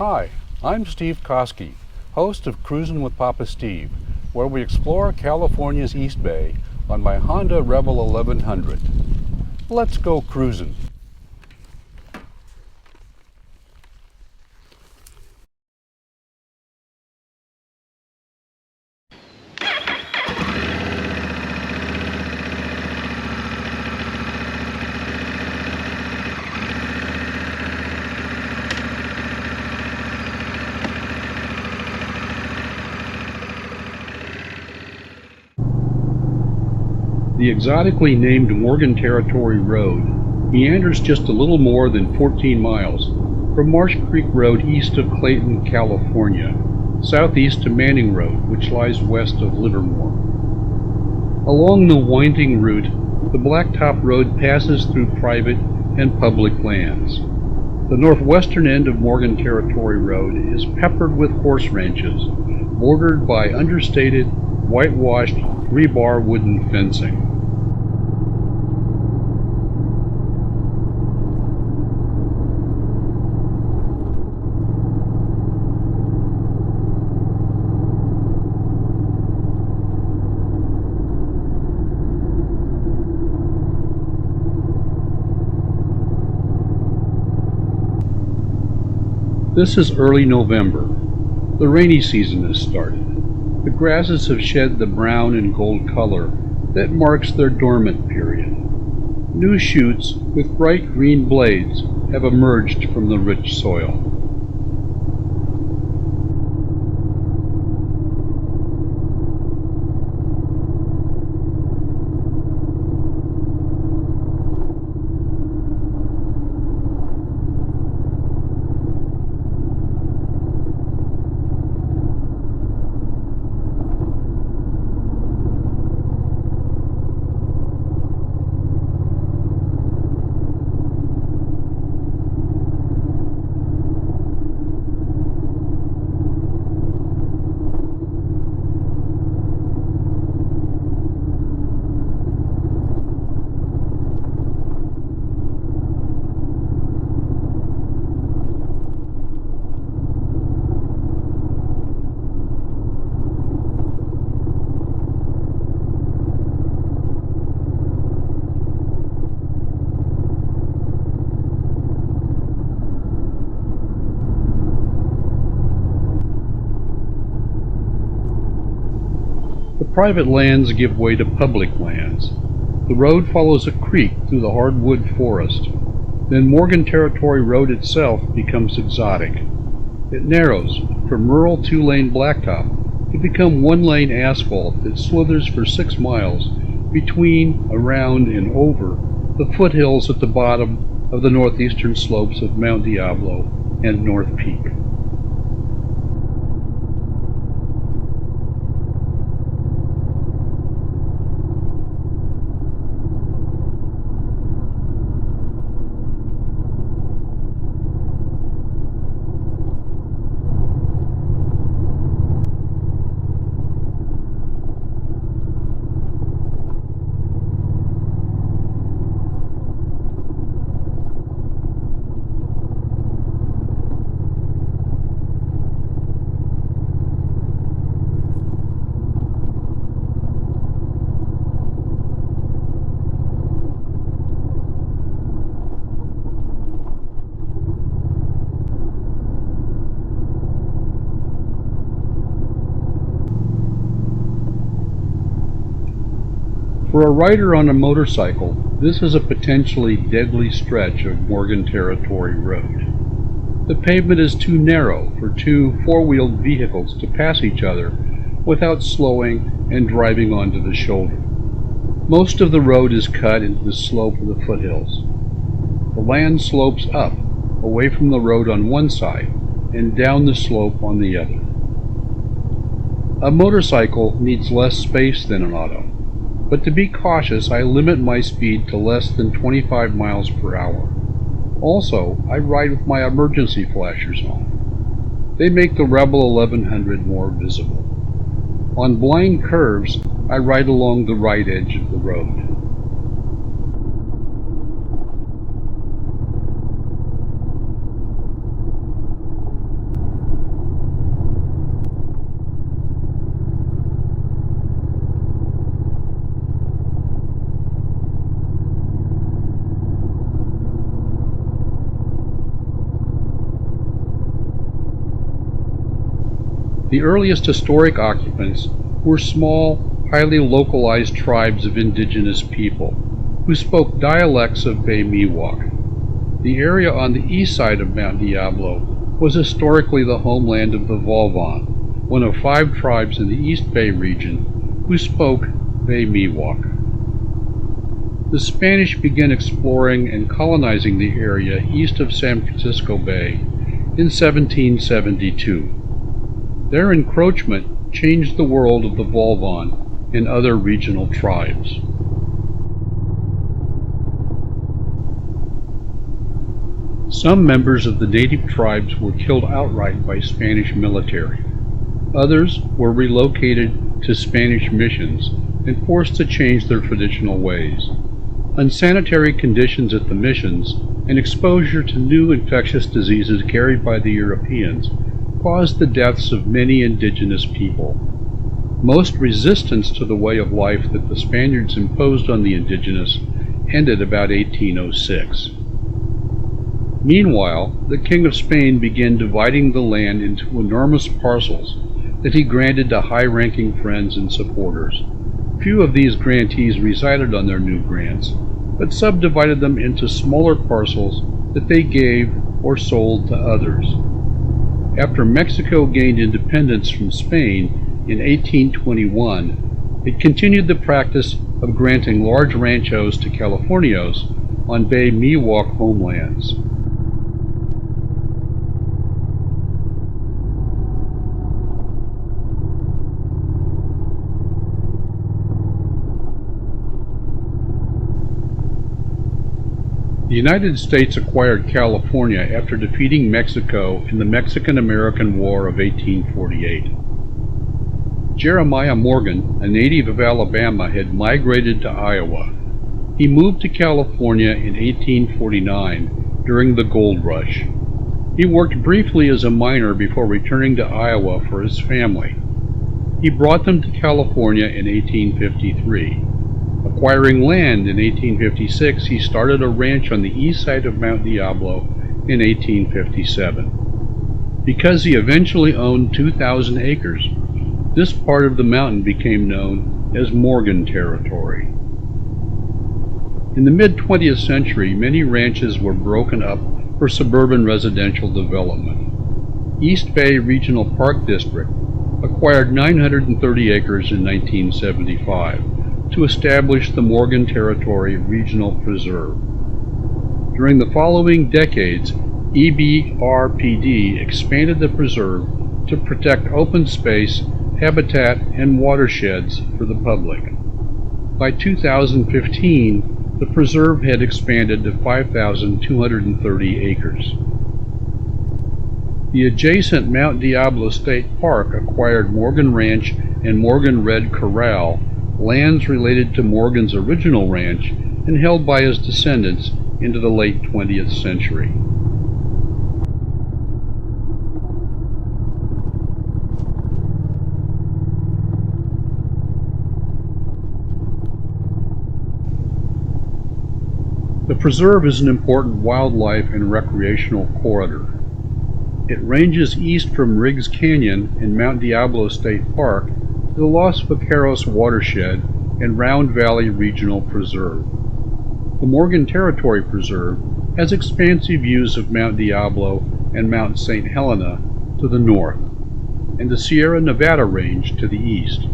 Hi, I'm Steve Koski, host of Cruisin with Papa Steve, where we explore California's East Bay on my Honda Rebel 1100. Let's go cruisin'. The exotically named Morgan Territory Road meanders just a little more than 14 miles from Marsh Creek Road east of Clayton, California, southeast to Manning Road, which lies west of Livermore. Along the winding route, the blacktop road passes through private and public lands. The northwestern end of Morgan Territory Road is peppered with horse ranches, bordered by understated, whitewashed rebar wooden fencing. This is early November. The rainy season has started. The grasses have shed the brown and gold color that marks their dormant period. New shoots with bright green blades have emerged from the rich soil. Private lands give way to public lands. The road follows a creek through the hardwood forest. Then Morgan Territory Road itself becomes exotic. It narrows from rural two-lane blacktop to become one-lane asphalt that slithers for 6 miles between, around, and over the foothills at the bottom of the northeastern slopes of Mount Diablo and North Peak. For a rider on a motorcycle, this is a potentially deadly stretch of Morgan Territory Road. The pavement is too narrow for two four-wheeled vehicles to pass each other without slowing and driving onto the shoulder. Most of the road is cut into the slope of the foothills. The land slopes up, away from the road on one side, and down the slope on the other. A motorcycle needs less space than an auto, but to be cautious, I limit my speed to less than 25 miles per hour. Also, I ride with my emergency flashers on. They make the Rebel 1100 more visible. On blind curves, I ride along the right edge of the road. The earliest historic occupants were small, highly localized tribes of indigenous people who spoke dialects of Bay Miwok. The area on the east side of Mount Diablo was historically the homeland of the Volvan, one of 5 tribes in the East Bay region who spoke Bay Miwok. The Spanish began exploring and colonizing the area east of San Francisco Bay in 1772. Their encroachment changed the world of the Volvan and other regional tribes. Some members of the native tribes were killed outright by Spanish military. Others were relocated to Spanish missions and forced to change their traditional ways. Unsanitary conditions at the missions and exposure to new infectious diseases carried by the Europeans caused the deaths of many indigenous people. Most resistance to the way of life that the Spaniards imposed on the indigenous ended about 1806. Meanwhile, the King of Spain began dividing the land into enormous parcels that he granted to high-ranking friends and supporters. Few of these grantees resided on their new grants, but subdivided them into smaller parcels that they gave or sold to others. After Mexico gained independence from Spain in 1821, it continued the practice of granting large ranchos to Californios on Bay Miwok homelands. The United States acquired California after defeating Mexico in the Mexican-American War of 1848. Jeremiah Morgan, a native of Alabama, had migrated to Iowa. He moved to California in 1849 during the gold rush. He worked briefly as a miner before returning to Iowa for his family. He brought them to California in 1853. Acquiring land in 1856, he started a ranch on the east side of Mount Diablo in 1857. Because he eventually owned 2,000 acres, this part of the mountain became known as Morgan Territory. In the mid-20th century, many ranches were broken up for suburban residential development. East Bay Regional Park District acquired 930 acres in 1975. To establish the Morgan Territory Regional Preserve. During the following decades, EBRPD expanded the preserve to protect open space, habitat, and watersheds for the public. By 2015, the preserve had expanded to 5,230 acres. The adjacent Mount Diablo State Park acquired Morgan Ranch and Morgan Red Corral, lands related to Morgan's original ranch and held by his descendants into the late 20th century. The preserve is an important wildlife and recreational corridor. It ranges east from Riggs Canyon and Mount Diablo State Park to the Los Vaqueros watershed and Round Valley Regional Preserve. The Morgan Territory Preserve has expansive views of Mount Diablo and Mount St. Helena to the north, and the Sierra Nevada Range to the east.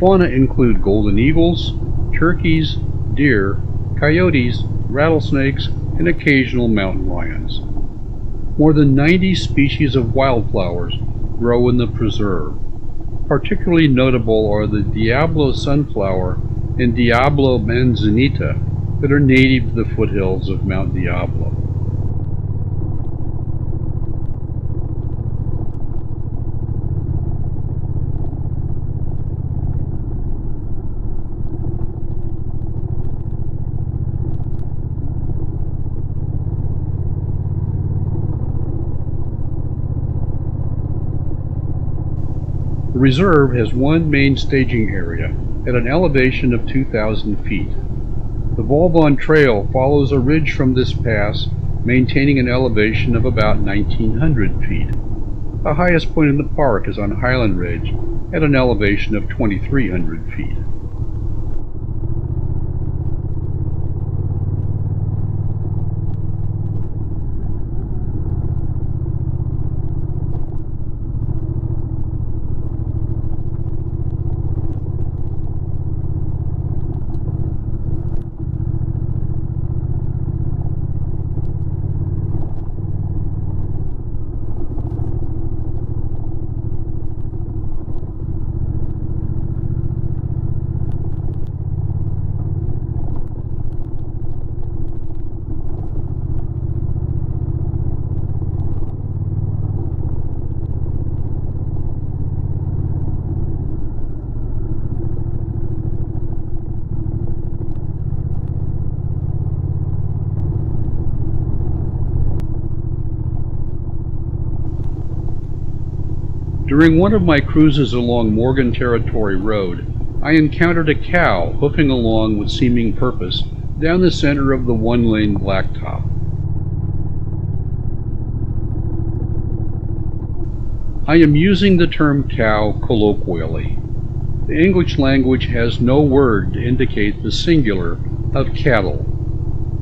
Fauna include golden eagles, turkeys, deer, coyotes, rattlesnakes, and occasional mountain lions. More than 90 species of wildflowers grow in the preserve. Particularly notable are the Diablo sunflower and Diablo manzanita that are native to the foothills of Mount Diablo. reserve has one main staging area at an elevation of 2,000 feet. The Volvon Trail follows a ridge from this pass, maintaining an elevation of about 1,900 feet. The highest point in the park is on Highland Ridge at an elevation of 2,300 feet. During one of my cruises along Morgan Territory Road, I encountered a cow hoofing along with seeming purpose down the center of the one-lane blacktop. I am using the term cow colloquially. The English language has no word to indicate the singular of cattle.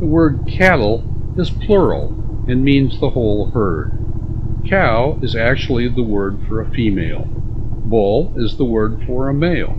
The word cattle is plural and means the whole herd. Cow is actually the word for a female. Bull is the word for a male.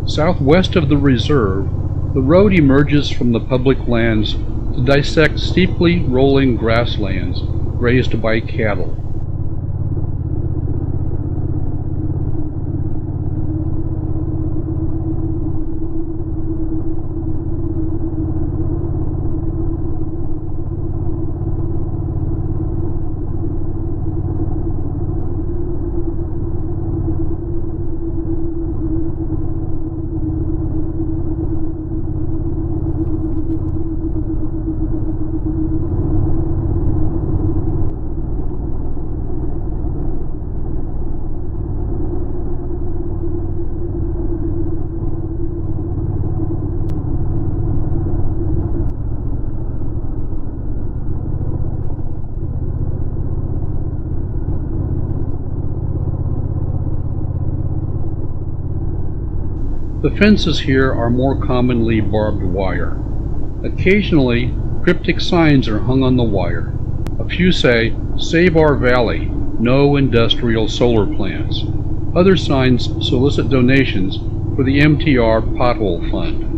Southwest of the reserve, the road emerges from the public lands to dissect steeply rolling grasslands grazed by cattle. The fences here are more commonly barbed wire. Occasionally, cryptic signs are hung on the wire. A few say, "Save our valley, no industrial solar plants." Other signs solicit donations for the MTR Pothole Fund.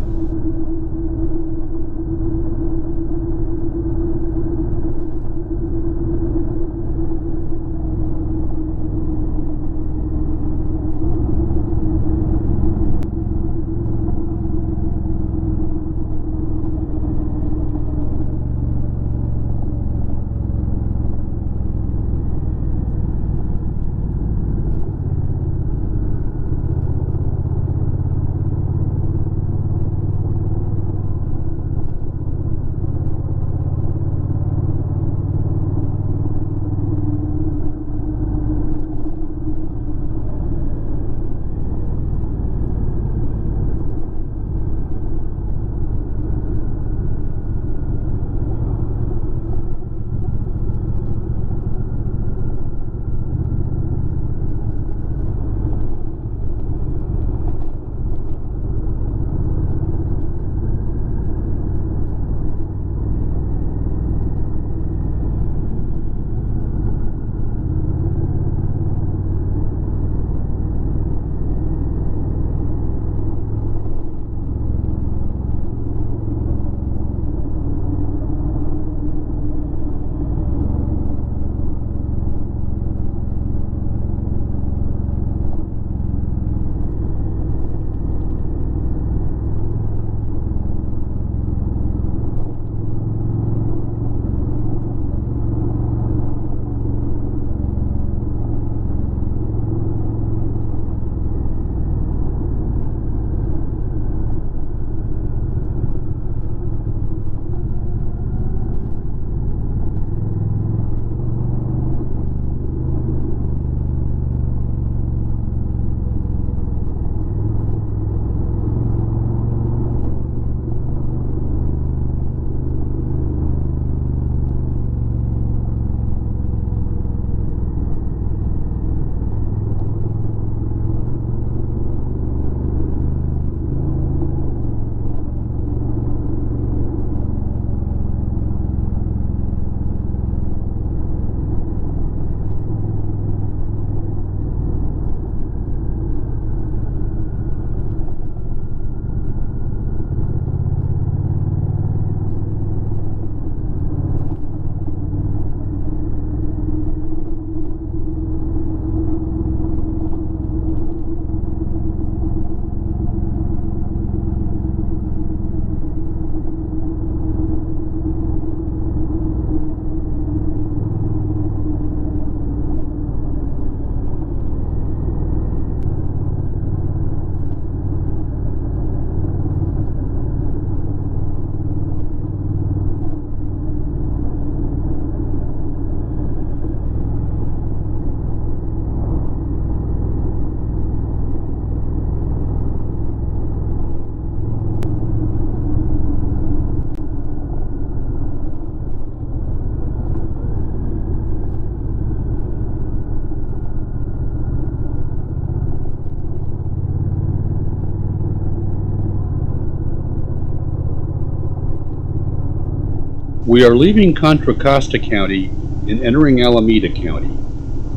We are leaving Contra Costa County and entering Alameda County.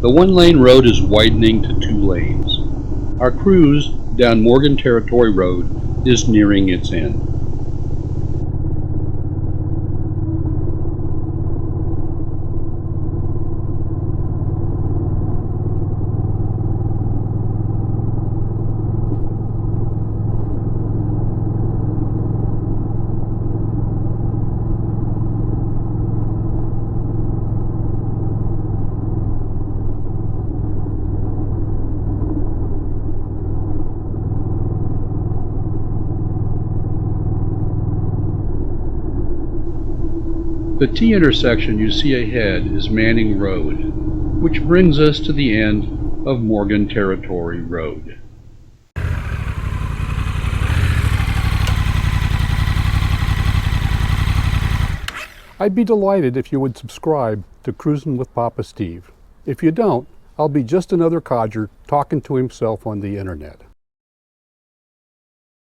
The one-lane road is widening to 2 lanes. Our cruise down Morgan Territory Road is nearing its end. The T-intersection you see ahead is Manning Road, which brings us to the end of Morgan Territory Road. I'd be delighted if you would subscribe to Cruisin' with Papa Steve. If you don't, I'll be just another codger talking to himself on the internet.